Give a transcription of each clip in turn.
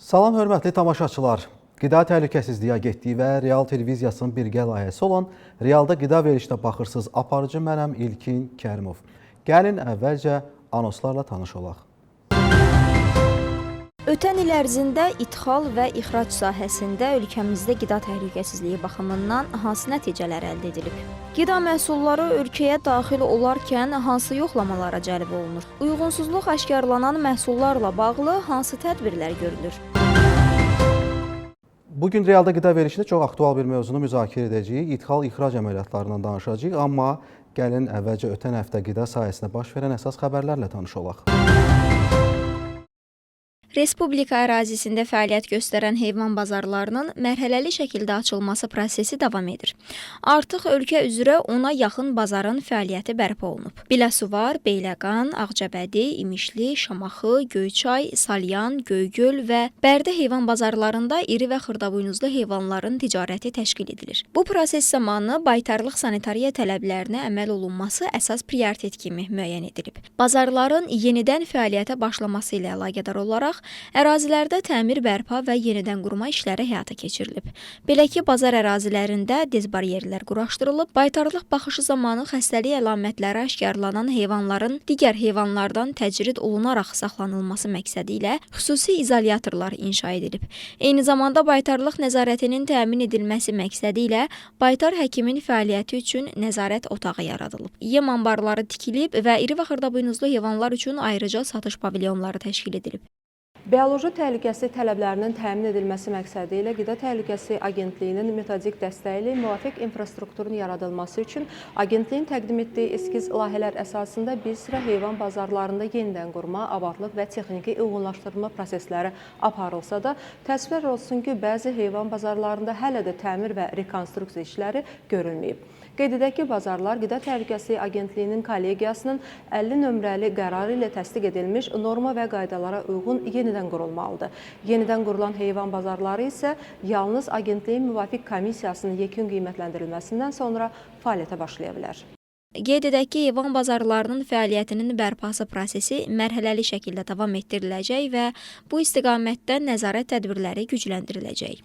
Salam hörmətli tamaşaçılar. Qida Təhlükəsizliyi Agentliyi və Real Televiziyasının birgə layihəsi olan Realda qida verişinə baxırsız aparıcı mənəm İlkin Kərimov. Gəlin əvvəlcə anonslarla tanış olaq. Ötən il ərzində ixal və ixrac sahəsində ölkəmizdə qida təhlükəsizliyi baxımından hansı nəticələr əldə edilib? Qida məhsulları ölkəyə daxil olarkən hansı yoxlamalara cəlb olunur? Uyğunsuzluq aşkarlanan məhsullarla bağlı hansı tədbirlər görülür? Bugün Realda qida verişində çox aktual bir mövzunu müzakirə edəcəyik. İdxal-ixrac əməliyyatlarından danışacağıq, amma gəlin əvvəlcə ötən həftə qida sahəsində baş verən əsas xəbərlərlə tanış olaq. Respublika ərazisində fəaliyyət göstərən heyvan bazarlarının mərhələli şəkildə açılması prosesi davam edir. Artıq ölkə üzrə 10-a yaxın bazarın fəaliyyəti bərpa olunub. Biləsuvar, Beyləqan, Ağcabədi, İmişli, Şamaxı, Göyçay, Salyan, Göygöl və Bərdə heyvan bazarlarında iri və xırdabuynuzlu heyvanların ticarəti təşkil edilir. Bu proses zamanı baytarlıq sanitariya tələblərinə əməl olunması əsas prioritet kimi müəyyən edilib. Bazarların yenidən fəaliyyətə başlaması ilə əlaqədar olaraq ərazilərdə təmir bərpa və yenidən qurma işləri həyata keçirilib. Belə ki, bazar ərazilərində dezbaryerlər quraşdırılıb, baytarlıq baxışı zamanı xəstəlik əlamətləri aşkarlanan heyvanların digər heyvanlardan təcrid olunaraq saxlanılması məqsədi ilə xüsusi izolyatorlar inşa edilib. Eyni zamanda baytarlıq nəzarətinin təmin edilməsi məqsədi ilə baytar həkimin fəaliyyəti üçün nəzarət otağı yaradılıb. Yem anbarları tikilib və iri və xırdabuynuzlu heyvanlar üçün ayrıca satış pavilyonları təşkil edilib. Bioloji təhlükəsizlik tələblərinin təmin edilməsi məqsədi ilə Qida Təhlükəsizliyi Agentliyinin metodik dəstəyi ilə müvafiq infrastrukturun yaradılması üçün Agentliyin təqdim etdiyi eskiz layihələr əsasında bir sıra heyvan bazarlarında yenidən qurma, abadlıq və texniki uyğunlaşdırma prosesləri aparılsa da, təəssüflər olsun ki, bəzi heyvan bazarlarında hələ də təmir və rekonstruksiya işləri görülməyib. Qeyd edək ki, bazarlar Qida Təhlükəsizliyi Agentliyinin kollegiyasının 50 nömrəli qərarı ilə təsdiq edilmiş norma və qaydalara uyğun yenidən qurulmalıdır. Yenidən qurulan heyvan bazarları isə yalnız Agentliyin müvafiq komissiyasının yekun qiymətləndirilməsindən sonra fəaliyyətə başlaya bilər. Qeyd edək ki, heyvan bazarlarının fəaliyyətinin bərpası prosesi mərhələli şəkildə davam etdiriləcək və bu istiqamətdə nəzarət tədbirləri gücləndiriləcək.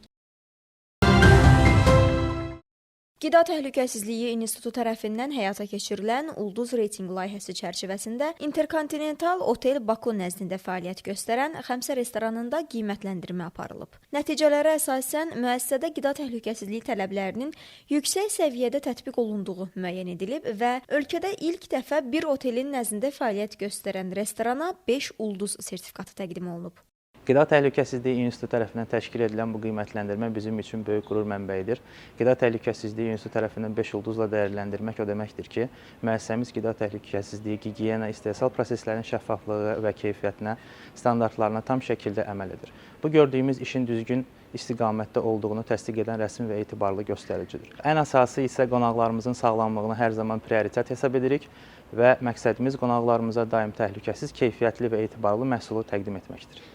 Qida Təhlükəsizliyi İnstitutu tərəfindən həyata keçirilən Ulduz reytinq layihəsi çərçivəsində Interkontinental Otel Baku nəzdində fəaliyyət göstərən Xəmsə restoranında qiymətləndirmə aparılıb. Nəticələrə əsasən müəssisədə qida təhlükəsizliyi tələblərinin yüksək səviyyədə tətbiq olunduğu müəyyən edilib və ölkədə ilk dəfə bir otelin nəzdində fəaliyyət göstərən restorana 5 ulduz sertifikatı təqdim olunub. Qida Təhlükəsizliyi İnstitutu tərəfindən təşkil edilən bu qiymətləndirmə bizim üçün böyük qürur mənbəyidir. Qida Təhlükəsizliyi İnstitutu tərəfindən 5 ulduzla dəyərləndirmək o deməkdir ki, müəssisəmiz qida təhlükəsizliyi, gigiyena, istehsal proseslərinin şəffaflığı və keyfiyyətinə, standartlarına tam şəkildə əməl edir. Bu gördüyümüz işin düzgün istiqamətdə olduğunu təsdiq edən rəsmi və etibarlı göstəricidir. Ən əsası isə qonaqlarımızın sağlamlığını hər zaman prioritet hesab edirik və məqsədimiz qonaqlarımıza daim təhlükəsiz, keyfiyyətli və etibarlı məhsulu təqdim etməkdir.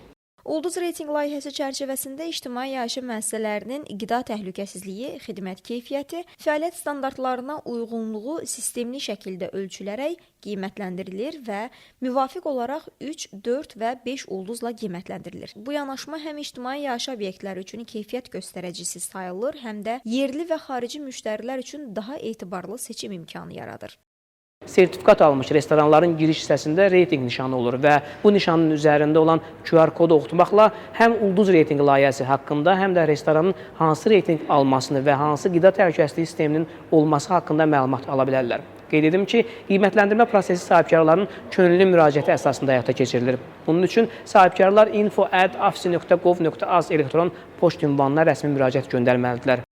Ulduz reytinq layihəsi çərçivəsində ictimai yaşayış müəssisələrinin qida təhlükəsizliyi, xidmət keyfiyyəti, fəaliyyət standartlarına uyğunluğu sistemli şəkildə ölçülərək qiymətləndirilir və müvafiq olaraq 3, 4 və 5 ulduzla qiymətləndirilir. Bu yanaşma həm ictimai yaşayış obyektləri üçün keyfiyyət göstəricisi sayılır, həm də yerli və xarici müştərilər üçün daha etibarlı seçim imkanı yaradır. Sertifikat almış restoranların giriş hissəsində reyting nişanı olur və bu nişanın üzərində olan QR kodu oxutmaqla həm Ulduz reyting layihəsi haqqında, həm də restoranın hansı reyting almasını və hansı qida təhlükəsizliyi sisteminin olması haqqında məlumat ala bilərlər. Qeyd edim ki, qiymətləndirmə prosesi sahibkarların könüllü müraciəti əsasında həyata keçirilir. Bunun üçün sahibkarlar info@afsi.gov.az elektron poçt ünvanına rəsmi müraciət göndərməlidirlər.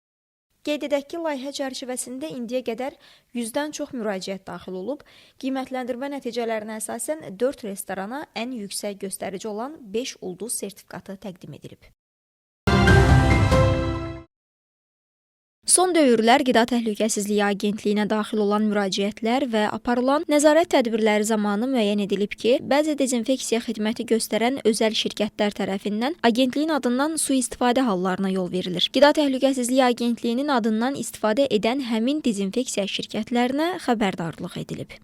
Qeyd edək ki, layihə çərçivəsində indiyə qədər 100-dən çox müraciət daxil olub, qiymətləndirmə nəticələrinə əsasən 4 restorana ən yüksək göstərici olan 5 ulduz sertifikatı təqdim edilib. Son dövrlər Qida Təhlükəsizliyi Agentliyinə daxil olan müraciətlər və aparılan nəzarət tədbirləri zamanı müəyyən edilib ki, bəzi dezinfeksiya xidməti göstərən özəl şirkətlər tərəfindən Agentliyin adından sui-istifadə hallarına yol verilir. Qida Təhlükəsizliyi Agentliyinin adından istifadə edən həmin dezinfeksiya şirkətlərinə xəbərdarlıq edilib.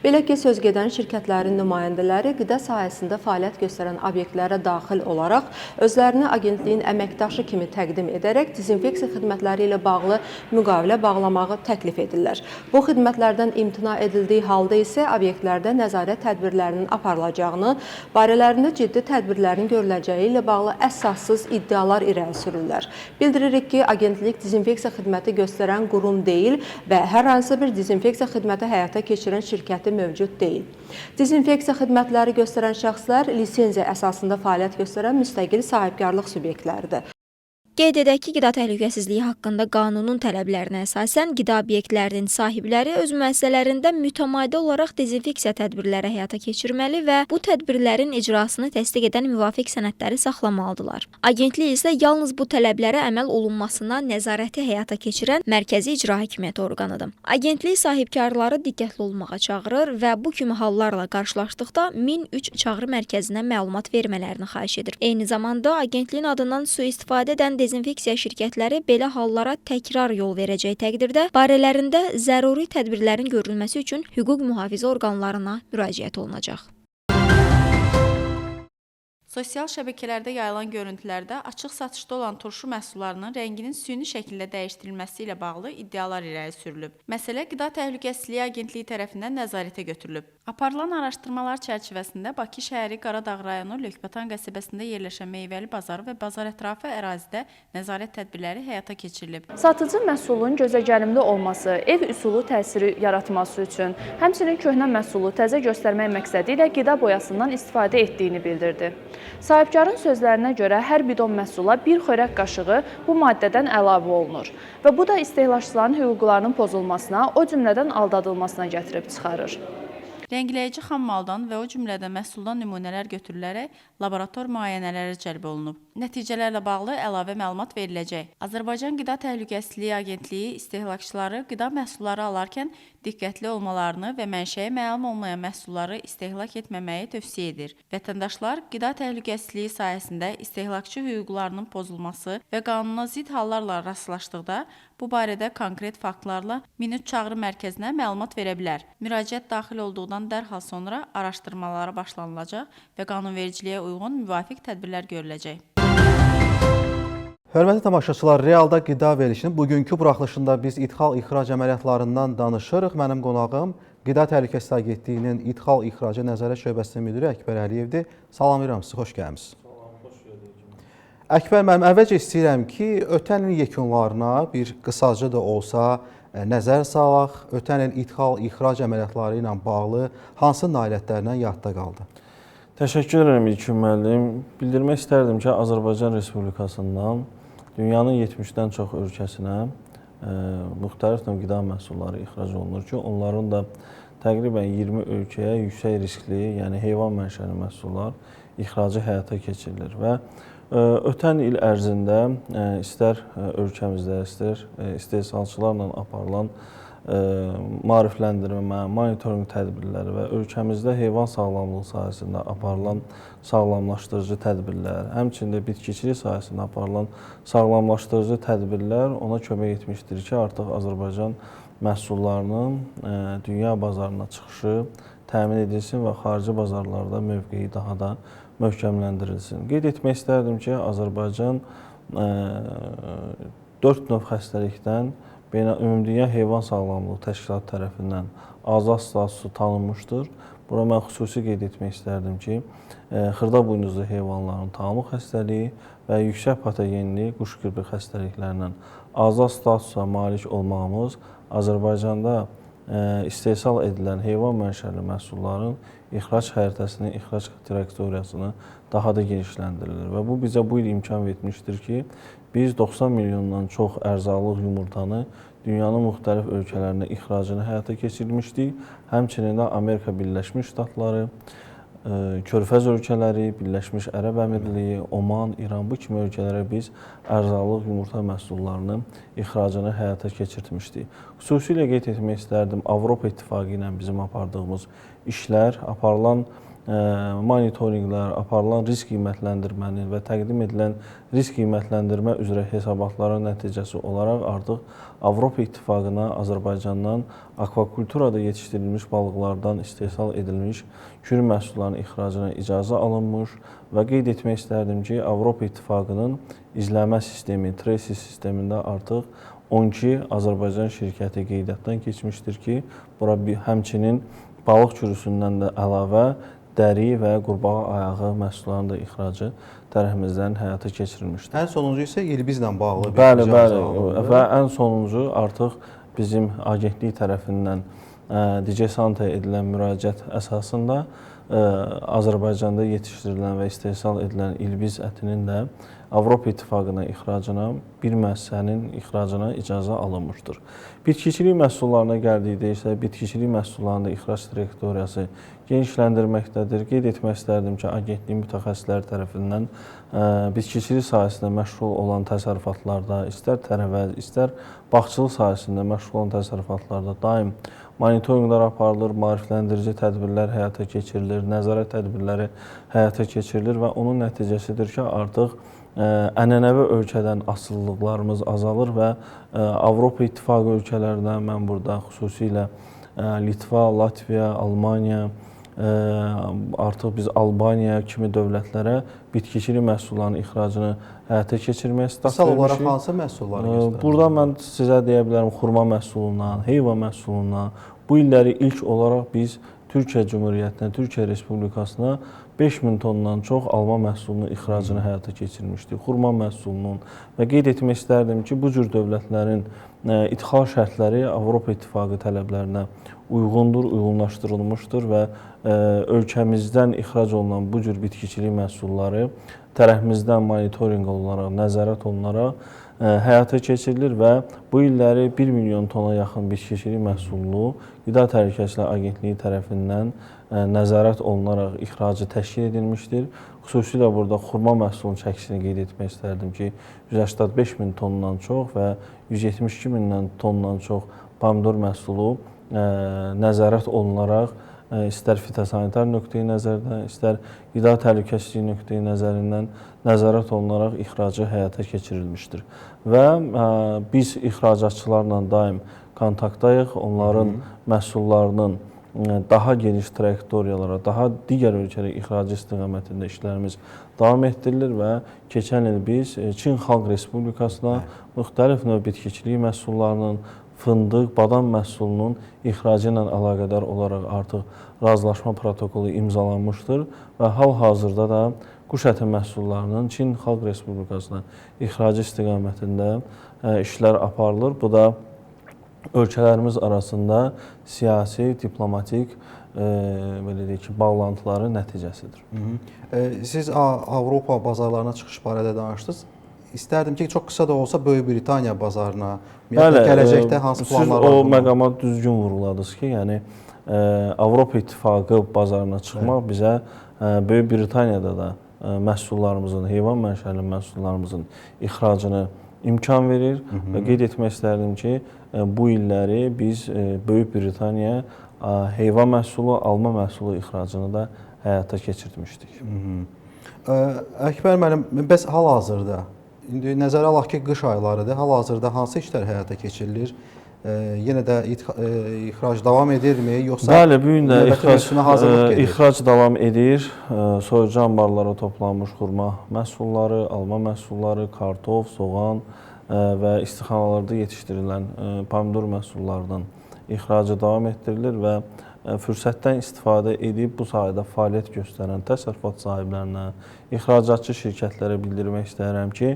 Belə ki, sözgedən şirkətlərin nümayəndələri qida sahəsində fəaliyyət göstərən obyektlərə daxil olaraq özlərini agentliyin əməkdaşı kimi təqdim edərək dezinfeksiya xidmətləri ilə bağlı müqavilə bağlamağı təklif edirlər. Bu xidmətlərdən imtina edildiyi halda isə obyektlərdə nəzarət tədbirlərinin aparılacağını, barələrində ciddi tədbirlərin görüləcəyi ilə bağlı əsassız iddialar irəli sürürlər. Bildiririk ki, agentlik dezinfeksiya xidməti göstərən qurum deyil və hər hansı bir dezinfeksiya xidməti həyata keçirən şirkəti mövcud deyil. Dezinfeksiya xidmətləri göstərən şəxslər lisenziya əsasında fəaliyyət göstərən müstəqil sahibkarlıq subyektləridir. Qeyd edək ki, qida təhlükəsizliyi haqqında qanunun tələblərinə əsasən qida obyektlərinin sahibləri öz müəssisələrində mütəmadi olaraq dezinfeksiya tədbirləri həyata keçirməli və bu tədbirlərin icrasını təsdiq edən müvafiq sənədləri saxlamalıdırlar. Agentlik isə yalnız bu tələblərə əməl olunmasına nəzarəti həyata keçirən mərkəzi icra hakimiyyəti orqanıdır. Agentlik sahibkarları diqqətli olmağa çağırır və bu kimi hallarla qarşılaşdıqda 1003 çağrı mərkəzinə məlumat vermələrini xahiş edir. Eyni zamanda agentliyin adından sui-istifadə edən dezinfeksiya şirkətləri belə hallara təkrar yol verəcək təqdirdə barələrində zəruri tədbirlərin görülməsi üçün hüquq mühafizə orqanlarına müraciət olunacaq. Sosial şəbəkələrdə yayılan görüntülərdə açıq satışda olan turşu məhsullarının rənginin süni şəkildə dəyişdirilməsi ilə bağlı iddialar irəli sürülüb. Məsələ Qida Təhlükəsizliyi Agentliyi tərəfindən nəzarətə götürülüb. Aparılan araşdırmalar çərçivəsində Bakı şəhəri Qaradağ rayonu Lökbatan qəsəbəsində yerləşən meyvəli bazarı və bazar ətrafı ərazidə nəzarət tədbirləri həyata keçirilib. Satıcı məhsulun gözəgəlimli olması, ev üsulu təsiri yaratması üçün, həmçinin köhnə məhsulu təzə göstərmək məqsədi ilə qida boyasından istifadə etdiyini bildirdi. Sahibkarın sözlərinə görə hər bidon məhsula bir xörək qaşığı bu maddədən əlavə olunur və bu da istehlakçıların hüquqlarının pozulmasına, o cümlədən aldadılmasına gətirib çıxarır. Rəngləyici xam maldan və o cümlədən məhsuldan nümunələr götürülərək laborator müayinələri cəlb olunub. Nəticələrlə bağlı əlavə məlumat veriləcək. Azərbaycan Qida Təhlükəsizliyi Agentliyi istehlakçıları qida məhsulları alarkən diqqətli olmalarını və mənşəyi məlum olmayan məhsulları istehlak etməməyi tövsiyə edir. Vətəndaşlar qida təhlükəsizliyi sahəsində istehlakçı hüquqlarının pozulması və qanuna zidd hallarla rastlaşdıqda bu barədə konkret faktlarla 1003 çağrı mərkəzinə məlumat verə bilər. Müraciət daxil olduğundan dərhal sonra araşdırmalara başlanılacaq və qanunvericiliyə uyğun müvafiq tədbirlər görüləcək. Hörmətli tamaşaçılar, realda qida verilişinin bugünkü buraxılışında biz ithal-ixrac əməliyyatlarından danışırıq. Mənim qonağım Qida Təhlükəsizliyi Agentliyinin ithal-ixracı nəzarət şöbəsinin müdiri Əkbər Əliyevdir. Salamlayıram sizi, xoş gəlmisiniz. Əkbər müəllim, əvvəlcə istəyirəm ki, ötən il yekunlarına bir qısaca da olsa nəzər salaq. Ötən il ithal-ixrac əməliyyatları ilə bağlı hansı nailiyyətlərlə yadda qaldı? Təşəkkür edirəm İlkin müəllim. Bildirmək istərdim ki, Azərbaycan Respublikasından dünyanın 70-dən çox ölkəsinə müxtəlif növ qida məhsulları ixrac olunur ki, onların da təqribən 20 ölkəyə yüksək riskli, yəni heyvan mənşəli məhsullar ixracı həyata keçirilir və ötən il ərzində istər ölkəmizdə, istər istehsalçılarla aparılan maarifləndirmə, monitorinq tədbirləri və ölkəmizdə heyvan sağlamlığı sahəsində aparılan sağlamlaşdırıcı tədbirlər, həmçində bitkiçilik sahəsində aparılan sağlamlaşdırıcı tədbirlər ona kömək etmişdir ki, artıq Azərbaycan məhsullarının dünya bazarına çıxışı təmin edilsin və xarici bazarlarda mövqeyi daha da möhkəmləndirilsin. Qeyd etmək istərdim ki, Azərbaycan 4 növ xəstəlikdən Ümumdünya Heyvan Sağlamlığı Təşkilatı tərəfindən azad statusu tanınmışdır. Bura mən xüsusi qeyd etmək istərdim ki, xırda buynuzlu heyvanların tamamı xəstəliyi və yüksək patogenli quş qripi xəstəliklərlə azad statusa malik olmağımız Azərbaycanda istehsal edilən heyvan mənşəli məhsulların ixrac xəritəsini, ixrac trayektoriyasını daha da genişləndirilir və bu bizə bu il imkan vermişdir ki, biz 90 milyondan çox ərzaqlıq yumurtanı dünyanın müxtəlif ölkələrinə ixracını həyata keçirmişdik. Həmçinin də Amerika Birləşmiş Ştatları, Körfəz ölkələri, Birləşmiş Ərəb Əmirliyi, Oman, İran bu kimi ölkələrə biz ərzaqlıq yumurta məhsullarının ixracını həyata keçirtmişdik. Xüsusilə qeyd etmək istərdim, Avropa İttifaqı ilə bizim apardığımız işlər, aparılan monitorinqlər, aparılan risk qiymətləndirmənin və təqdim edilən risk qiymətləndirmə üzrə hesabatların nəticəsi olaraq artıq Avropa İttifaqına Azərbaycandan akvakulturada yetişdirilmiş balıqlardan istehsal edilmiş kürü məhsullarının ixracına icazə alınmış və qeyd etmək istərdim ki, Avropa İttifaqının izləmə sistemi, TRESI sistemində artıq 12 Azərbaycan şirkəti qeydiyyatdan keçmişdir ki, bura həmçinin balıq kürüsündən də əlavə dəri və qurbağa ayağı məhsullarının da ixracı tərəfimizdən həyata keçirilmişdir. Ən sonuncu isə İlbizlə bağlı bir Bəli, icazə alındı. və ən sonuncu artıq bizim agentlik tərəfindən DigiSante edilən müraciət əsasında Azərbaycanda yetişdirilən və istehsal edilən İlbiz ətinin də Avropa İttifaqına ixracına bir müəssisənin ixracına icazə alınmışdır. Bitkiçilik məhsullarına gəldikdə isə bitkiçilik məhsullarında ixrac trayektoriyası genişləndirməkdədir. Qeyd etmək istərdim ki, agentlik mütəxəssisləri tərəfindən bitkiçilik sahəsində məşğul olan təsərrüfatlarda, istər tərəvəz, istər bağçılıq sahəsində məşğul olan təsərrüfatlarda daim monitorinqlər aparılır, maarifləndirici tədbirlər həyata keçirilir, nəzarət tədbirləri həyata keçirilir və onun nəticəsidir ki, artıq ənənəvi ölkədən asılılıqlarımız azalır və Avropa İttifaqı ölkələrindən mən burada xüsusilə Litva, Latviya, Almaniya, artıq biz Albaniya kimi dövlətlərə bitkiçilik məhsullarının ixracını həyata keçirməyə start Misal olaraq vermişik. hansı məhsulları göstərir? Burada mən sizə deyə bilərəm xurma məhsulundan, heyvan məhsulundan. Bu illəri ilk olaraq biz Türkiyə Cümhuriyyətinə, Türkiyə Respublikasına 5000 tondan çox alma məhsulunun ixracını həyata keçirmişdik. Xurma məhsulunun və qeyd etmək istərdim ki, bu cür dövlətlərin idxal şərtləri Avropa İttifaqı tələblərinə uyğundur, uyğunlaşdırılmışdır və ölkəmizdən ixrac olunan bu cür bitkiçilik məhsulları tərəfimizdən monitorinq olunaraq, nəzarət olunaraq həyata keçirilir və bu illəri 1 milyon tona yaxın bitkiçilik məhsulunu Qida Təhlükəsizliyi Agentliyi tərəfindən nəzarət olunaraq ixracı təşkil edilmişdir. Xüsusilə burada xurma məhsulunun çəkisini qeyd etmək istərdim ki, 185 min tondan çox və 172 mindən tondan çox pomidor məhsulu nəzarət olunaraq istər fitosanitar nöqteyi nəzərdən, istər qida təhlükəsizliyi nöqteyi nəzərindən nəzarət olunaraq ixracı həyata keçirilmişdir. Və biz ixracatçılarla daim kontaktdayıq, onların məhsullarının daha geniş trayektoriyalara, daha digər ölkələrə ixracı istiqamətində işlərimiz davam etdirilir və keçən il biz Çin Xalq Respublikasına müxtəlif növ bitkiçilik məhsullarının, fındıq, badam məhsulunun ixracı ilə əlaqədar olaraq artıq razılaşma protokolu imzalanmışdır və hal-hazırda da quş əti məhsullarının Çin Xalq Respublikasına ixracı istiqamətində işlər aparılır. Bu da ölkələrimiz arasında siyasi, diplomatik belə deyək ki, bağlantıların nəticəsidir. Siz Avropa bazarlarına çıxış barədə danışdınız. İstərdim ki, çox qısa da olsa Böyük Britaniya bazarına, gələcəkdə hansı planlar var? Siz o məqama düzgün vurguladınız ki, yəni Avropa İttifaqı bazarına çıxmaq bizə Böyük Britaniyada da məhsullarımızın, heyvan mənşəli məhsullarımızın ixracını imkan verir və qeyd etmək istərdim ki, bu illəri biz Böyük Britaniya heyvan məhsulu, alma məhsulu ixracını da həyata keçirtmişdik. Əkbər müəllim, bəs hal-hazırda, indi nəzərə alaq ki, qış aylarıdır, hal-hazırda hansı işlər həyata keçirilir? Yenə də ixrac davam edirmi, yoxsa Bəli, bu gün də ixrac davam edir. Soyucu anbarlara toplanmış xurma məhsulları, alma məhsulları, kartof, soğan və istixanalarda yetişdirilən pomidor məhsullarının ixracı davam etdirilir və fürsətdən istifadə edib bu sahədə fəaliyyət göstərən təsərrüfat sahiblərinə, ixracatçı şirkətlərə bildirmək istəyirəm ki,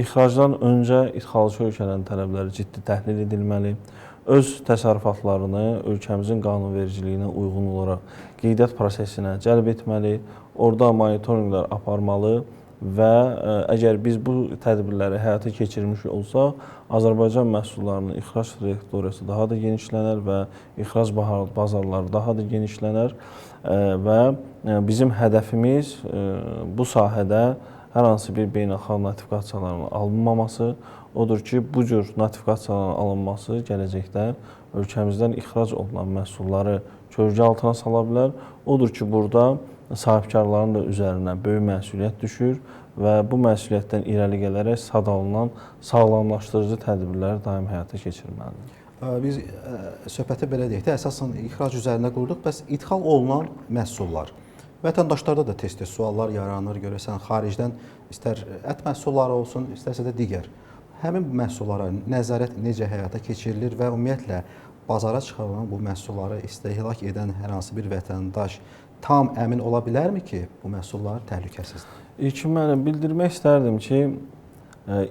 ixracdan öncə idxalçı ölkələrin tələbləri ciddi təhlil edilməli, öz təsərrüfatlarını ölkəmizin qanunvericiliyinə uyğun olaraq qeydiyyat prosesinə cəlb etməli, orada monitorinqlər aparmalı və əgər biz bu tədbirləri həyata keçirmiş olsaq, Azərbaycan məhsullarının ixrac trayektoriyası daha da genişlənər və ixrac bazarları daha da genişlənər və bizim hədəfimiz bu sahədə hər hansı bir beynəlxalq notifikasiyaların alınmaması, odur ki, bu cür notifikasiyaların alınması gələcəkdə ölkəmizdən ixrac olunan məhsulları kölgə altına sala bilər. Odur ki, burada sahibkarların da üzərinə böyük məsuliyyət düşür və bu məsuliyyətdən irəli gələrək sadalınan sağlamlaşdırıcı tədbirləri daim həyata keçirməlidir. Biz söhbəti belə deyək də, əsasən ixrac üzərində qurduq, bəs idxal olunan məhsullar. Vətəndaşlarda da tez-tez suallar yaranır, görəsən xaricdən istər ət məhsulları olsun, istərsə də digər. Həmin məhsullara nəzarət necə həyata keçirilir və ümumiyyətlə bazara çıxarılan bu məhsulları istehlak edən hər hansı bir vətəndaş tam əmin ola bilərmi ki, bu məhsullar təhlükəsizdir? İlkin mən bildirmək istərdim ki,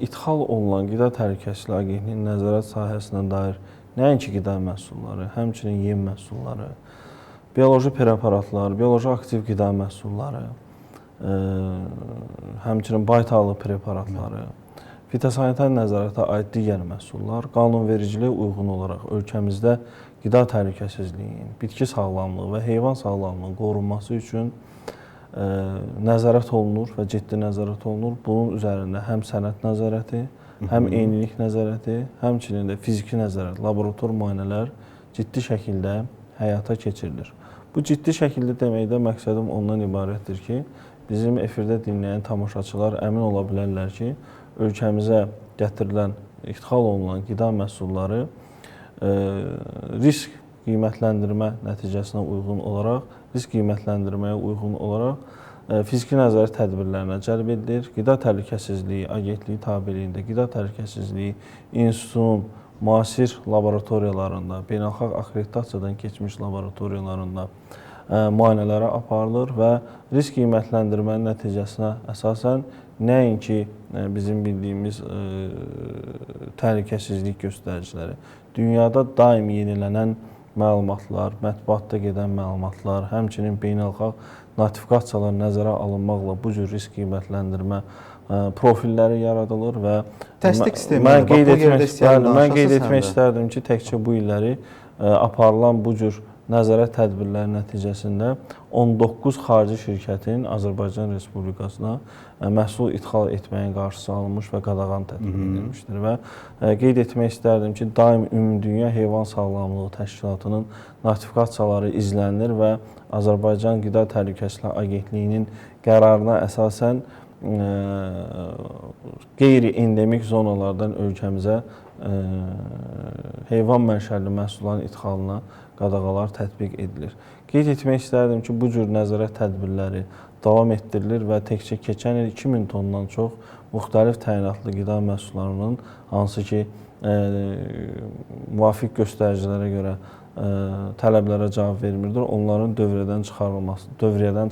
idxal olunan Qida Təhlükəsizliyi Agentliyinin nəzarət sahəsinə dair nəinki qida məhsulları, həmçinin yem məhsulları, bioloji preparatlar, bioloji aktiv qida məhsulları, həmçinin baytarlıq preparatları, fitosanitar nəzarətə aid digər məhsullar qanunvericiliyə uyğun olaraq ölkəmizdə qida təhlükəsizliyinin, bitki sağlamlığı və heyvan sağlamlığının qorunması üçün nəzarət olunur və ciddi nəzarət olunur. Bunun üzərində həm sənəd nəzarəti, həm eynilik nəzarəti, həmçinin də fiziki nəzarət, laborator müayinələr ciddi şəkildə həyata keçirilir. Bu ciddi şəkildə deməkdə məqsədim ondan ibarətdir ki, bizim efirdə dinləyən tamaşaçılar əmin ola bilərlər ki, ölkəmizə gətirilən, idxal olunan qida məhsulları risk qiymətləndirmə nəticəsinə uyğun olaraq, risk qiymətləndirməyə uyğun olaraq fiziki nəzarət tədbirlərinə cəlb edilir. Qida Təhlükəsizliyi Agentliyi tabeliyində Qida Təhlükəsizliyi İnstitutunun müasir laboratoriyalarında, beynəlxalq akkreditasiyadan keçmiş laboratoriyalarında müayinələrə aparılır və risk qiymətləndirmənin nəticəsinə əsasən nəinki bizim bildiyimiz təhlükəsizlik göstəriciləri, dünyada daim yenilənən məlumatlar, mətbuatda gedən məlumatlar, həmçinin beynəlxalq notifikasiyalar nəzərə alınmaqla bu cür risk qiymətləndirmə profilləri yaradılır və təsdiq sistemi mən qeyd etmək istərdim ki, təkcə bu illəri aparılan bu cür nəzarət tədbirləri nəticəsində 19 xarici şirkətin Azərbaycan Respublikasına məhsul idxal etməyin qarşısı alınmış və qadağan tətbiq edilmişdir. Və qeyd etmək istərdim ki, daim Ümumdünya Heyvan Sağlamlığı Təşkilatının notifikasiyaları izlənilir və Azərbaycan Qida Təhlükəsizliyi Agentliyinin qərarına əsasən qeyri-endemik zonalardan ölkəmizə heyvan mənşəli məhsulların idxalına qadağalar tətbiq edilir. Qeyd etmək istərdim ki, bu cür nəzarət tədbirləri davam etdirilir və təkcə keçən il 2000 tondan çox müxtəlif təyinatlı qida məhsullarının hansı ki, müvafiq göstəricilərə görə tələblərə cavab vermirdir, onların dövriyyədən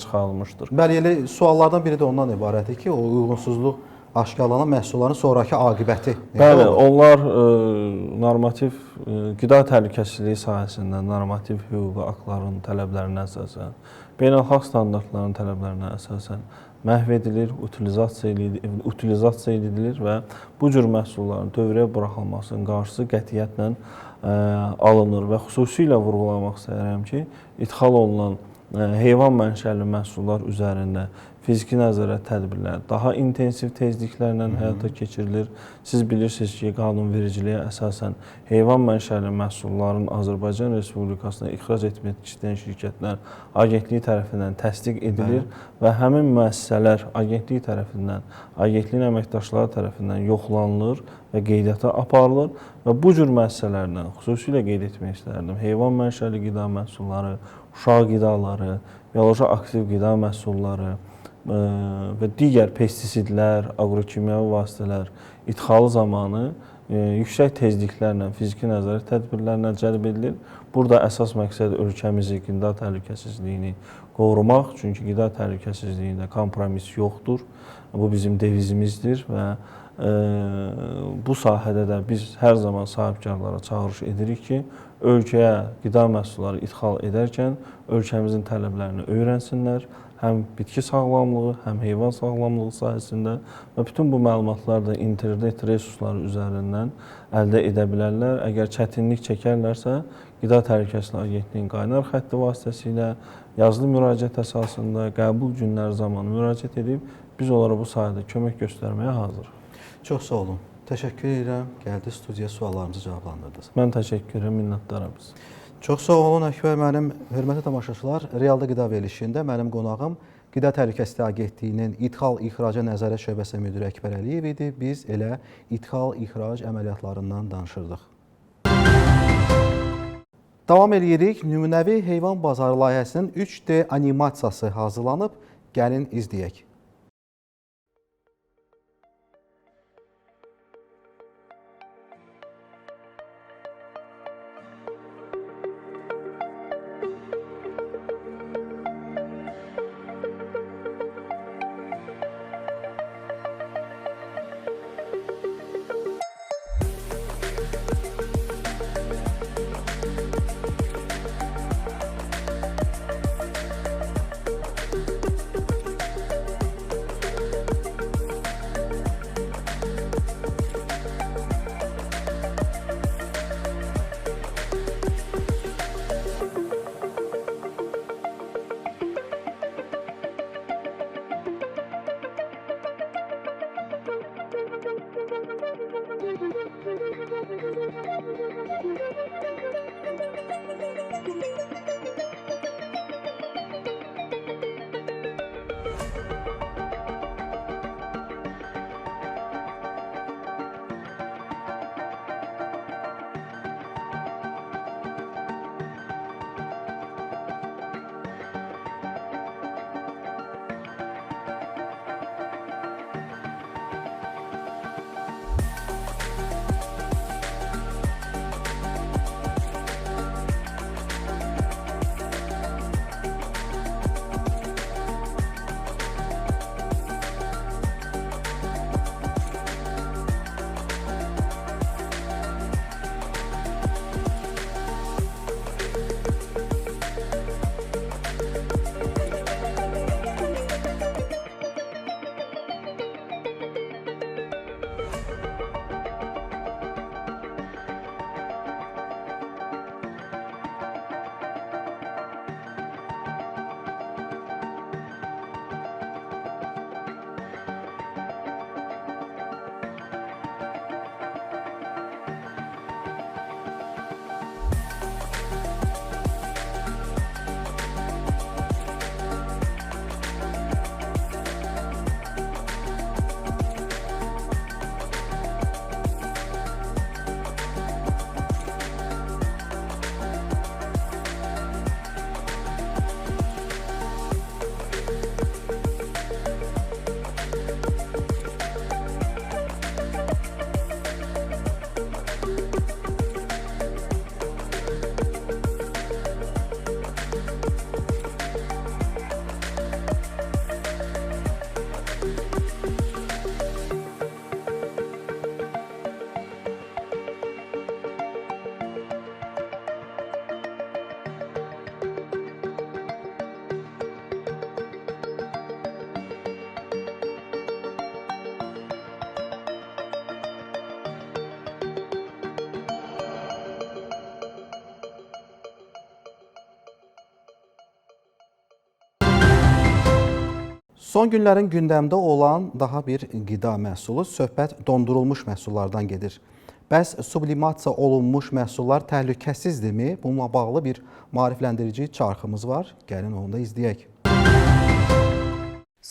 çıxarılmışdır. Bəli, elə suallardan biri də ondan ibarətdir ki, o uyğunsuzluq aşkarlanan məhsulların sonraki aqibəti. Bəli, onlar normativ qida təhlükəsizliyi sahəsində normativ hüquqi aktların tələblərinə əsasən, beynəlxalq standartların tələblərinə əsasən məhv edilir, utilizasiya edilir və bu cür məhsulların dövrəyə buraxılmasının qarşısı qətiyyətlə alınır və xüsusilə vurğulamaq istəyirəm ki, idxal olunan heyvan mənşəli məhsullar üzərində fiziki nəzarət tədbirləri daha intensiv tezliklərlə həyata keçirilir. Siz bilirsiniz ki, qanunvericiliyə əsasən heyvan mənşəli məhsulların Azərbaycan Respublikasına ixrac etmək istəyən şirkətlər Agentliyi tərəfindən təsdiq edilir və həmin müəssisələr Agentliyi tərəfindən, Agentliyin əməkdaşları tərəfindən yoxlanılır və qeydiyyata aparılır və bu cür müəssisələrdən xüsusilə qeyd etmək istərdim. Heyvan mənşəli qida məhsulları, uşaq qidaları, bioloji aktiv qida məhsulları və digər pestisidlər, aqrokimyəvi vasitələr idxalı zamanı yüksək tezliklərlə fiziki nəzarət tədbirlərinə cəlb edilir. Burada əsas məqsəd ölkəmizi qida təhlükəsizliyini qorumaq, çünki qida təhlükəsizliyində kompromis yoxdur. Bu bizim devizimizdir və bu sahədə də biz hər zaman sahibkarlara çağırış edirik ki, ölkəyə qida məhsulları idxal edərkən ölkəmizin tələblərini öyrənsinlər. Həm bitki sağlamlığı, həm heyvan sağlamlığı sahəsində və bütün bu məlumatlar da internet resursları üzərindən əldə edə bilərlər. Əgər çətinlik çəkərlərsə, Qida Təhlükəsizliyi Agentliyinin qaynar xətti vasitəsilə yazılı müraciət əsasında qəbul günləri zamanı müraciət edib, biz onlara bu sahədə kömək göstərməyə hazırıq. Çox sağ olun. Təşəkkür edirəm. Gəldi studiyaya suallarımızı cavablandırdınız. Mən təşəkkür edirəm, minnətdaram biz. Çox sağ olun Əkbər müəllim. Hörmətli tamaşaçılar, Realda qida verilişində mənim qonağım Qida Təhlükəsizliyi Agentliyinin İdxal-İxraca Nəzarət Şöbəsi müdiri Əkbər Əliyev idi. Biz elə idxal-ixrac əməliyyatlarından danışırdıq. Davam edirik. Nümunəvi heyvan bazarı layihəsinin 3D animasiyası hazırlanıb. Gəlin izləyək. Son günlərin gündəmdə olan daha bir qida məhsulu söhbət dondurulmuş məhsullardan gedir. Bəs sublimasiya olunmuş məhsullar təhlükəsizdirmi? Bununla bağlı bir maarifləndirici çarxımız var. Gəlin onu da izləyək.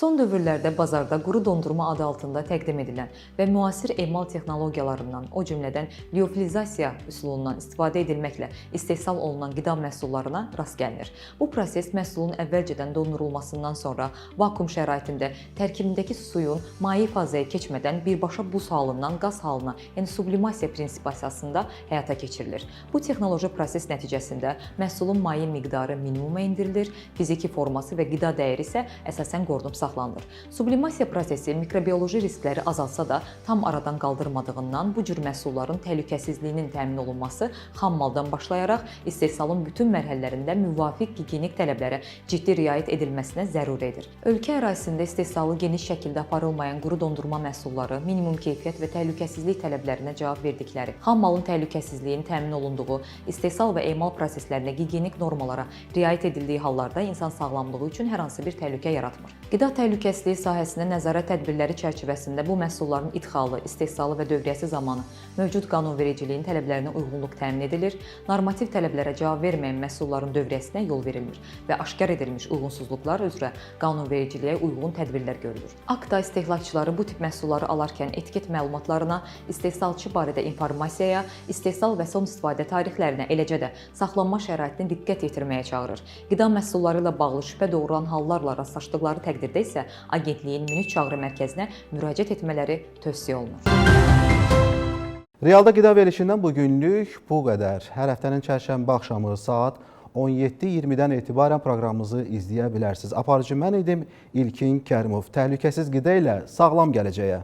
Son dövrlərdə bazarda quru dondurma adı altında təqdim edilən və müasir emal texnologiyalarından, o cümlədən liofilizasiya üsulundan istifadə edilməklə istehsal olunan qida məhsullarına rast gəlinir. Bu proses məhsulun əvvəlcədən dondurulmasından sonra vakuum şəraitində tərkibindəki suyun maye fazaya keçmədən birbaşa buz halından qaz halına, yəni sublimasiya prinsipi əsasında həyata keçirilir. Bu texnoloji proses nəticəsində məhsulun maye miqdarı minimuma endirilir, fiziki forması və qida dəyəri isə əsasən qorunub saxlanılır. Sublimasiya prosesi mikrobioloji riskləri azalsa da tam aradan qaldırmadığından bu cür məhsulların təhlükəsizliyinin təmin olunması xammaldan başlayaraq istehsalın bütün mərhələlərində müvafiq gigiyenik tələblərə ciddi riayət edilməsinə zəruridir. Ölkə ərazisində istehsalı geniş şəkildə aparılmayan quru dondurma məhsulları minimum keyfiyyət və təhlükəsizlik tələblərinə cavab verdikləri, xammalın təhlükəsizliyinin təmin olunduğu, istehsal və emal proseslərinə gigiyenik normalara riayət edildiyi hallarda insan sağlamlığı üçün hər hansı bir təhlükə yaratmır. Qida təhlükəsizliyi sahəsində nəzarət tədbirləri çərçivəsində bu məhsulların idxalı, istehsalı və dövriyyəsi zamanı mövcud qanunvericiliyin tələblərinə uyğunluq təmin edilir, normativ tələblərə cavab verməyən məhsulların dövriyyəsinə yol verilir və aşkar edilmiş uyğunsuzluqlar üzrə qanunvericiliyə uyğun tədbirlər görülür. Aktda istehlakçıları bu tip məhsulları alarkən etiket məlumatlarına, istehsalçı barədə informasiyaya, istehsal və son istifadə tarixlərinə, eləcə də saxlanma şəraitinə diqqət yetirməyə çağırır. Qida məhsulları ilə bağlı şübhə doğuran hallarla rastlaşdıqları təqdirdə isə agentliyin 13 çağrı mərkəzinə müraciət etmələri tövsiyə olunur. Realda qida verilişindən bugünlük bu qədər. Hər həftənin çərşənbə axşamı saat 17:20-dən etibarən proqramımızı izləyə bilərsiniz. Aparıcı mən idim İlkin Kərimov. Təhlükəsiz qida ilə sağlam gələcəyə.